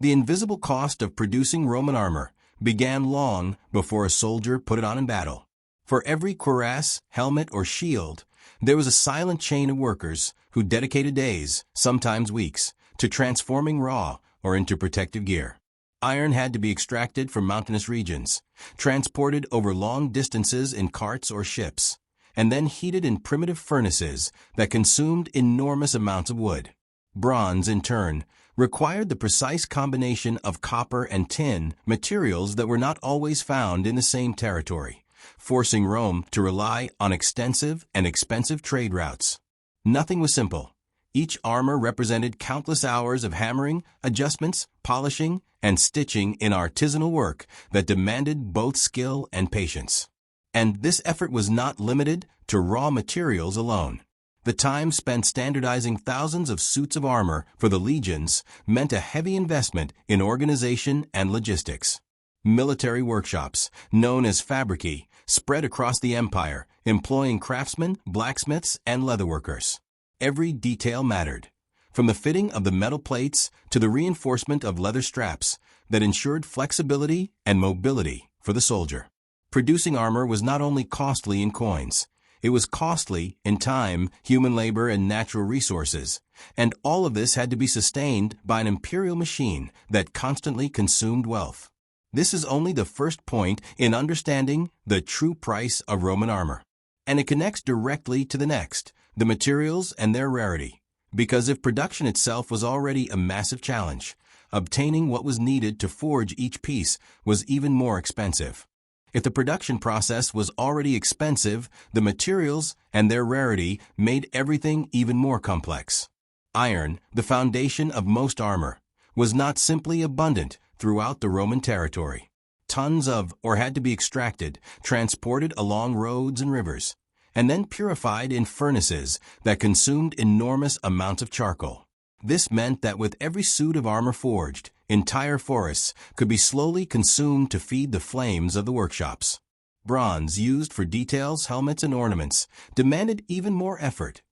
The invisible cost of producing Roman armor began long before a soldier put it on in battle. For every cuirass, helmet, or shield, there was a silent chain of workers who dedicated days, sometimes weeks, to transforming raw or into protective gear. Iron had to be extracted from mountainous regions, transported over long distances in carts or ships, and then heated in primitive furnaces that consumed enormous amounts of wood. Bronze, in turn, required the precise combination of copper and tin, materials that were not always found in the same territory, forcing Rome to rely on extensive and expensive trade routes. Nothing was simple. Each armor represented countless hours of hammering, adjustments, polishing, and stitching in artisanal work that demanded both skill and patience. And this effort was not limited to raw materials alone. The time spent standardizing thousands of suits of armor for the legions meant a heavy investment in organization and logistics. Military workshops, known as fabrici, spread across the empire, employing craftsmen, blacksmiths, and leatherworkers. Every detail mattered, from the fitting of the metal plates to the reinforcement of leather straps that ensured flexibility and mobility for the soldier. Producing armor was not only costly in coins, it was costly in time, human labor, and natural resources, and all of this had to be sustained by an imperial machine that constantly consumed wealth. This is only the first point in understanding the true price of Roman armor, and it connects directly to the next, the materials and their rarity, because if production itself was already a massive challenge, obtaining what was needed to forge each piece was even more expensive. If the production process was already expensive, the materials and their rarity made everything even more complex. Iron, the foundation of most armor, was not simply abundant throughout the Roman territory. Tons of or had to be extracted, transported along roads and rivers, and then purified in furnaces that consumed enormous amounts of charcoal. This meant that with every suit of armor forged, entire forests could be slowly consumed to feed the flames of the workshops. Bronze, used for details, helmets, and ornaments, demanded even more effort.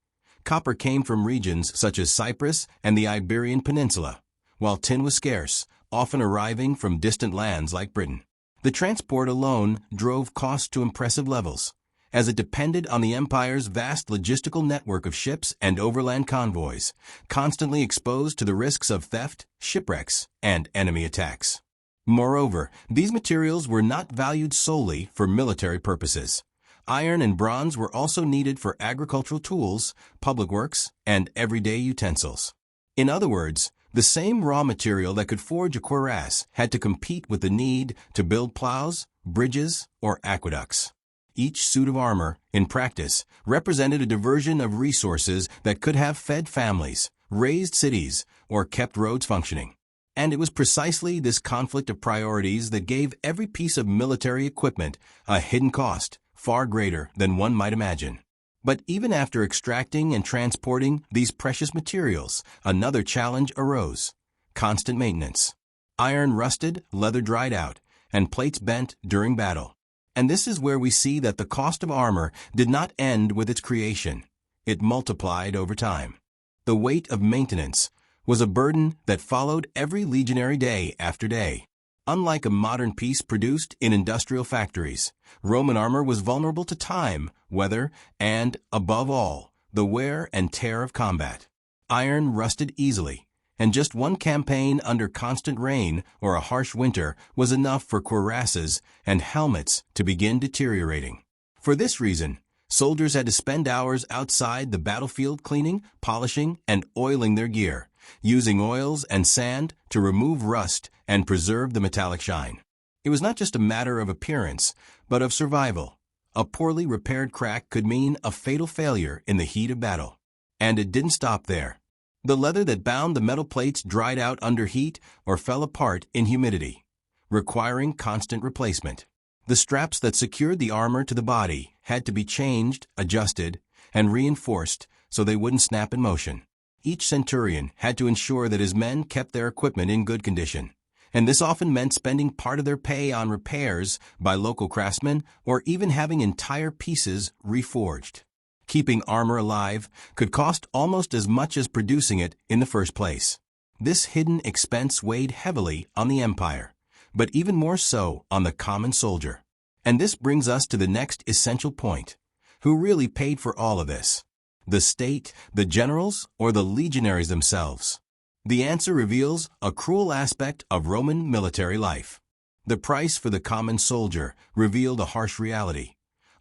Copper came from regions such as Cyprus and the Iberian Peninsula, while tin was scarce, often arriving from distant lands like Britain. The transport alone drove costs to impressive levels, as it depended on the empire's vast logistical network of ships and overland convoys, constantly exposed to the risks of theft, shipwrecks, and enemy attacks. Moreover, these materials were not valued solely for military purposes. Iron and bronze were also needed for agricultural tools, public works, and everyday utensils. In other words, the same raw material that could forge a cuirass had to compete with the need to build plows, bridges, or aqueducts. Each suit of armor, in practice, represented a diversion of resources that could have fed families, raised cities, or kept roads functioning. And it was precisely this conflict of priorities that gave every piece of military equipment a hidden cost, far greater than one might imagine. But even after extracting and transporting these precious materials, another challenge arose: constant maintenance. Iron rusted, leather dried out, and plates bent during battle. And this is where we see that the cost of armor did not end with its creation. It multiplied over time. The weight of maintenance was a burden that followed every legionary day after day. Unlike a modern piece produced in industrial factories, Roman armor was vulnerable to time, weather, and, above all, the wear and tear of combat. Iron rusted easily, and just one campaign under constant rain or a harsh winter was enough for cuirasses and helmets to begin deteriorating. For this reason, soldiers had to spend hours outside the battlefield cleaning, polishing, and oiling their gear, using oils and sand to remove rust and preserve the metallic shine. It was not just a matter of appearance, but of survival. A poorly repaired crack could mean a fatal failure in the heat of battle. And it didn't stop there. The leather that bound the metal plates dried out under heat or fell apart in humidity, requiring constant replacement. The straps that secured the armor to the body had to be changed, adjusted, and reinforced so they wouldn't snap in motion. Each centurion had to ensure that his men kept their equipment in good condition, and this often meant spending part of their pay on repairs by local craftsmen or even having entire pieces reforged. Keeping armor alive could cost almost as much as producing it in the first place. This hidden expense weighed heavily on the empire, but even more so on the common soldier. And this brings us to the next essential point. Who really paid for all of this? The state, the generals, or the legionaries themselves? The answer reveals a cruel aspect of Roman military life. The price for the common soldier revealed a harsh reality.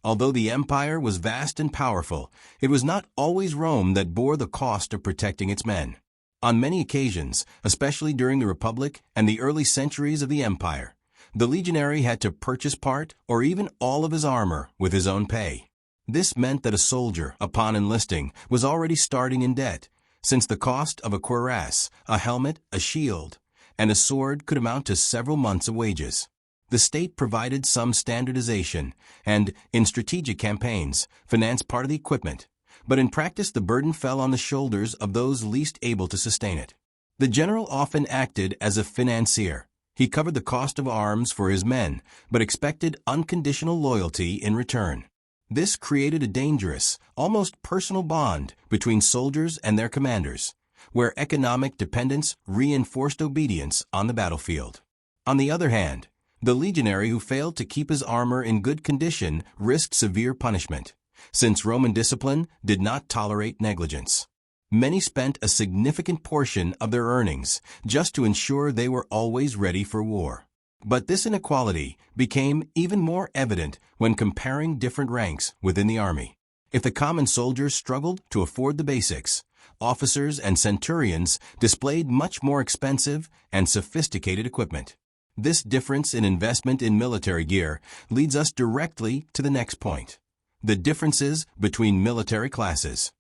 Although the empire was vast and powerful, it was not always Rome that bore the cost of protecting its men. On many occasions, especially during the Republic and the early centuries of the empire, the legionary had to purchase part or even all of his armor with his own pay. This meant that a soldier, upon enlisting, was already starting in debt, since the cost of a cuirass, a helmet, a shield, and a sword could amount to several months of wages. The state provided some standardization and, in strategic campaigns, financed part of the equipment, but in practice the burden fell on the shoulders of those least able to sustain it. The general often acted as a financier. He covered the cost of arms for his men, but expected unconditional loyalty in return. This created a dangerous, almost personal bond between soldiers and their commanders, where economic dependence reinforced obedience on the battlefield. On the other hand, the legionary who failed to keep his armor in good condition risked severe punishment, since Roman discipline did not tolerate negligence. Many spent a significant portion of their earnings just to ensure they were always ready for war. But this inequality became even more evident when comparing different ranks within the army. If the common soldiers struggled to afford the basics, officers and centurions displayed much more expensive and sophisticated equipment. This difference in investment in military gear leads us directly to the next point: the differences between military classes.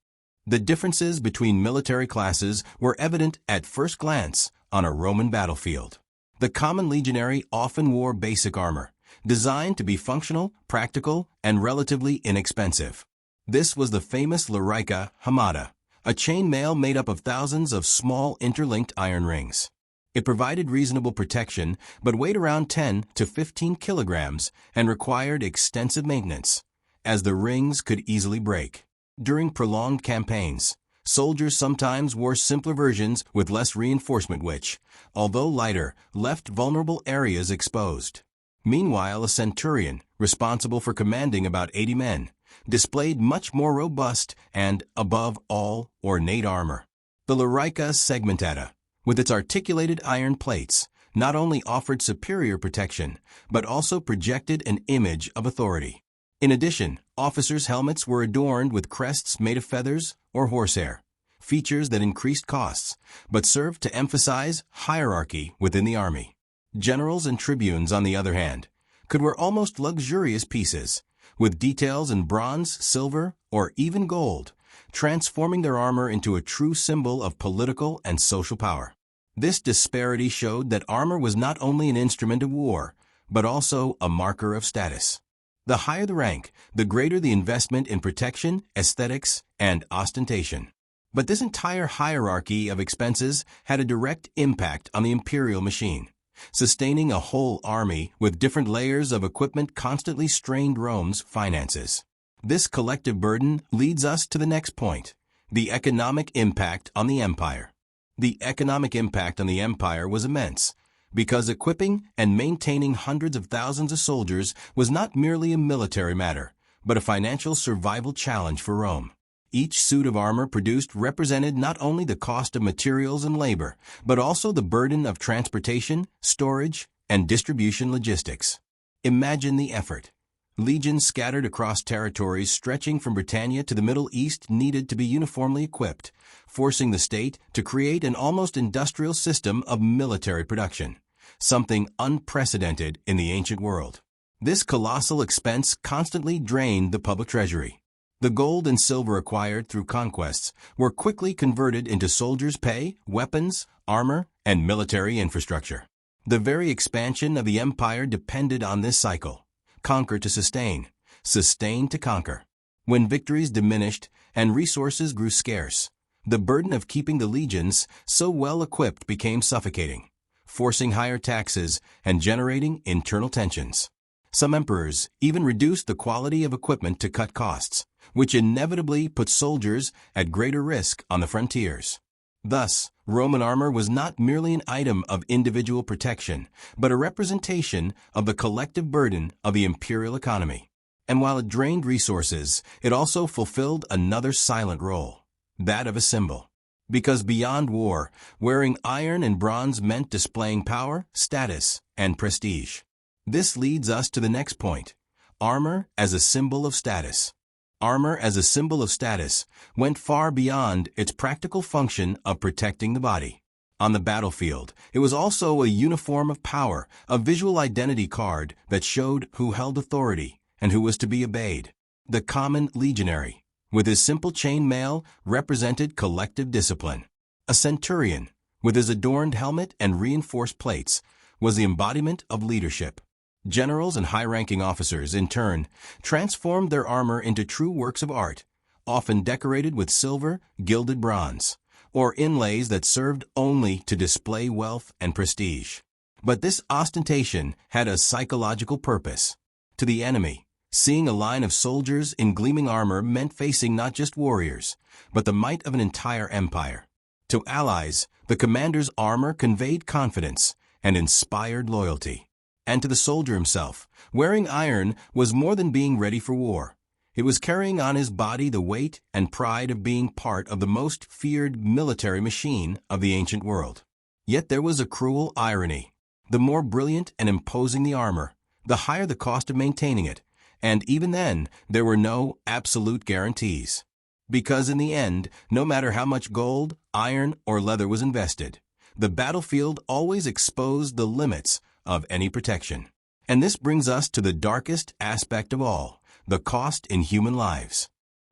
The differences between military classes were evident at first glance on a Roman battlefield. The common legionary often wore basic armor, designed to be functional, practical, and relatively inexpensive. This was the famous larica hamada, a chainmail made up of thousands of small interlinked iron rings. It provided reasonable protection, but weighed around 10 to 15 kilograms and required extensive maintenance, as the rings could easily break. During prolonged campaigns, soldiers sometimes wore simpler versions with less reinforcement which, although lighter, left vulnerable areas exposed. Meanwhile, a centurion, responsible for commanding about 80 men, displayed much more robust and, above all, ornate armor. The larica segmentata, with its articulated iron plates, not only offered superior protection, but also projected an image of authority. In addition, officers' helmets were adorned with crests made of feathers or horsehair, features that increased costs, but served to emphasize hierarchy within the army. Generals and tribunes, on the other hand, could wear almost luxurious pieces, with details in bronze, silver, or even gold, transforming their armor into a true symbol of political and social power. This disparity showed that armor was not only an instrument of war, but also a marker of status. The higher the rank, the greater the investment in protection, aesthetics, and ostentation. But this entire hierarchy of expenses had a direct impact on the imperial machine. Sustaining a whole army with different layers of equipment constantly strained Rome's finances. This collective burden leads us to the next point: the economic impact on the empire. The economic impact on the empire was immense, because equipping and maintaining hundreds of thousands of soldiers was not merely a military matter, but a financial survival challenge for Rome. Each suit of armor produced represented not only the cost of materials and labor, but also the burden of transportation, storage, and distribution logistics. Imagine the effort. Legions scattered across territories stretching from Britannia to the Middle East needed to be uniformly equipped, forcing the state to create an almost industrial system of military production, something unprecedented in the ancient world. This colossal expense constantly drained the public treasury. The gold and silver acquired through conquests were quickly converted into soldiers' pay, weapons, armor, and military infrastructure. The very expansion of the empire depended on this cycle: conquer to sustain, sustain to conquer. When victories diminished and resources grew scarce, the burden of keeping the legions so well equipped became suffocating, forcing higher taxes and generating internal tensions. Some emperors even reduced the quality of equipment to cut costs, which inevitably put soldiers at greater risk on the frontiers. Thus, Roman armor was not merely an item of individual protection, but a representation of the collective burden of the imperial economy. And while it drained resources, it also fulfilled another silent role, that of a symbol. Because beyond war, wearing iron and bronze meant displaying power, status, and prestige. This leads us to the next point: armor as a symbol of status. Armor as a symbol of status went far beyond its practical function of protecting the body. On the battlefield, it was also a uniform of power, a visual identity card that showed who held authority and who was to be obeyed. The common legionary, with his simple chain mail, represented collective discipline. A centurion, with his adorned helmet and reinforced plates, was the embodiment of leadership. Generals and high-ranking officers, in turn, transformed their armor into true works of art, often decorated with silver, gilded bronze, or inlays that served only to display wealth and prestige. But this ostentation had a psychological purpose. To the enemy, seeing a line of soldiers in gleaming armor meant facing not just warriors, but the might of an entire empire. To allies, the commander's armor conveyed confidence and inspired loyalty. And to the soldier himself, wearing iron was more than being ready for war. It was carrying on his body the weight and pride of being part of the most feared military machine of the ancient world. Yet there was a cruel irony. The more brilliant and imposing the armor, the higher the cost of maintaining it, and even then, there were no absolute guarantees. Because in the end, no matter how much gold, iron, or leather was invested, the battlefield always exposed the limits of any protection. And this brings us to the darkest aspect of all, the cost in human lives.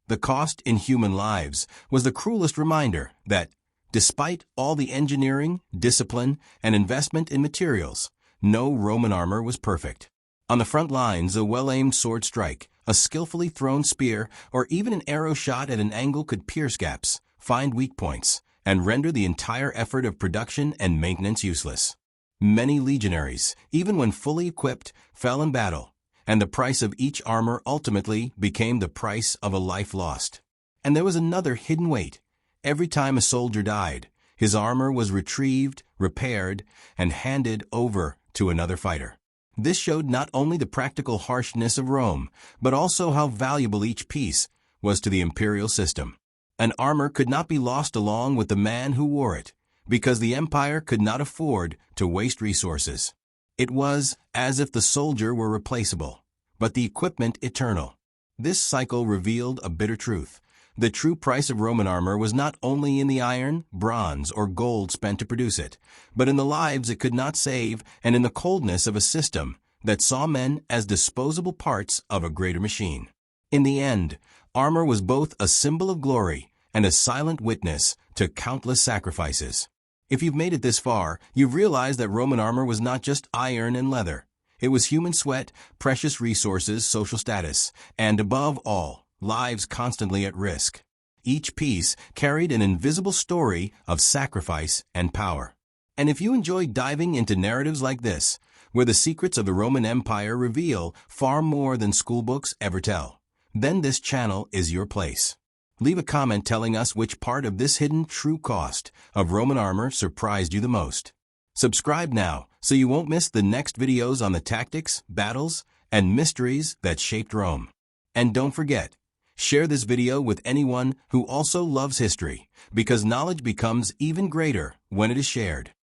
The cost in human lives was the cruelest reminder that, despite all the engineering, discipline, and investment in materials, no Roman armor was perfect. On the front lines, a well-aimed sword strike, a skillfully thrown spear, or even an arrow shot at an angle could pierce gaps, find weak points, and render the entire effort of production and maintenance useless. Many legionaries, even when fully equipped, fell in battle, and the price of each armor ultimately became the price of a life lost. And there was another hidden weight. Every time a soldier died, his armor was retrieved, repaired, and handed over to another fighter. This showed not only the practical harshness of Rome, but also how valuable each piece was to the imperial system. An armor could not be lost along with the man who wore it, because the empire could not afford to waste resources. It was as if the soldier were replaceable, but the equipment eternal. This cycle revealed a bitter truth. The true price of Roman armor was not only in the iron, bronze, or gold spent to produce it, but in the lives it could not save and in the coldness of a system that saw men as disposable parts of a greater machine. In the end, armor was both a symbol of glory and a silent witness to countless sacrifices. If you've made it this far, you've realized that Roman armor was not just iron and leather. It was human sweat, precious resources, social status, and above all, lives constantly at risk. Each piece carried an invisible story of sacrifice and power. And if you enjoy diving into narratives like this, where the secrets of the Roman Empire reveal far more than schoolbooks ever tell, then this channel is your place. Leave a comment telling us which part of this hidden true cost of Roman armor surprised you the most. Subscribe now so you won't miss the next videos on the tactics, battles, and mysteries that shaped Rome. And don't forget, share this video with anyone who also loves history, because knowledge becomes even greater when it is shared.